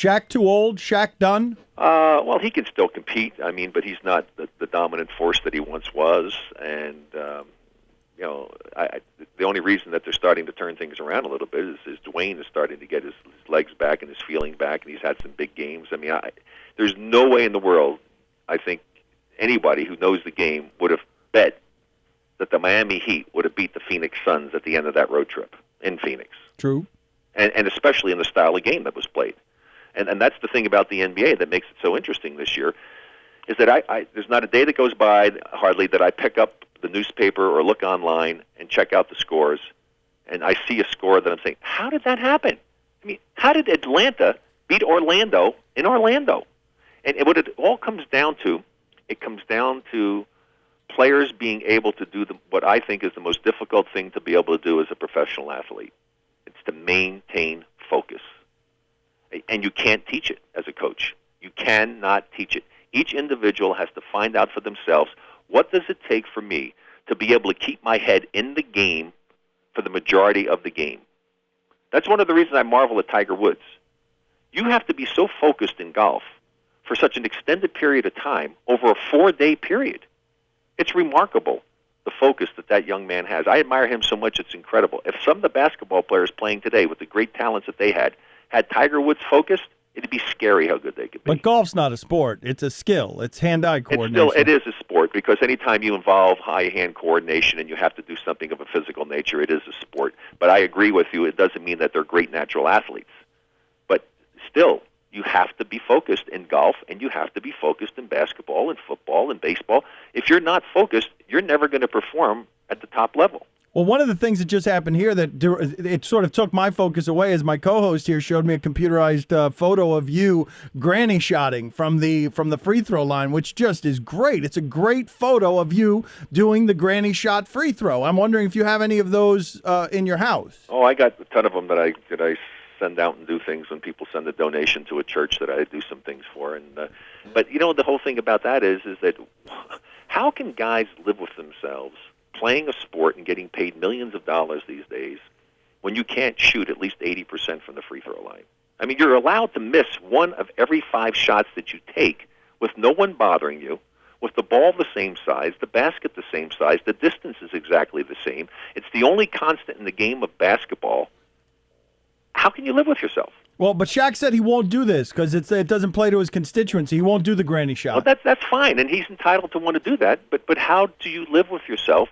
Shaq too old? Shaq done? Well, he can still compete. I mean, but he's not the dominant force that he once was. And the only reason that they're starting to turn things around a little bit is Dwayne is starting to get his legs back and his feeling back, and he's had some big games. I mean, there's no way in the world, I think, anybody who knows the game would have bet that the Miami Heat would have beat the Phoenix Suns at the end of that road trip in Phoenix. True. And especially in the style of game that was played. And that's the thing about the NBA that makes it so interesting this year, is that there's not a day that goes by hardly that I pick up the newspaper or look online and check out the scores, and I see a score that I'm saying, how did that happen? I mean, how did Atlanta beat Orlando in Orlando? And what it all comes down to, it comes down to players being able to do what I think is the most difficult thing to be able to do as a professional athlete. It's to maintain focus. And you can't teach it as a coach. You cannot teach it. Each individual has to find out for themselves, what does it take for me to be able to keep my head in the game for the majority of the game? That's one of the reasons I marvel at Tiger Woods. You have to be so focused in golf for such an extended period of time, over a 4-day period. It's remarkable, the focus that young man has. I admire him so much, it's incredible. If some of the basketball players playing today with the great talents that they had Tiger Woods focused, it'd be scary how good they could be. But golf's not a sport. It's a skill. It's hand-eye coordination. It is a sport, because anytime you involve high-hand coordination and you have to do something of a physical nature, it is a sport. But I agree with you, it doesn't mean that they're great natural athletes. But still, you have to be focused in golf, and you have to be focused in basketball and football and baseball. If you're not focused, you're never going to perform at the top level. Well, one of the things that just happened here that it sort of took my focus away is my co-host here showed me a computerized photo of you granny shotting from the free throw line, which just is great. It's a great photo of you doing the granny shot free throw. I'm wondering if you have any of those in your house. Oh, I got a ton of them that I send out and do things when people send a donation to a church that I do some things for. And but the whole thing about that is that how can guys live with themselves playing a sport and getting paid millions of dollars these days when you can't shoot at least 80% from the free throw line? I mean, you're allowed to miss 1 of every 5 shots that you take with no one bothering you, with the ball the same size, the basket the same size, the distance is exactly the same. It's the only constant in the game of basketball. How can you live with yourself? Well, but Shaq said he won't do this because it doesn't play to his constituency. He won't do the granny shot. Well, that's fine, and he's entitled to want to do that. But how do you live with yourself?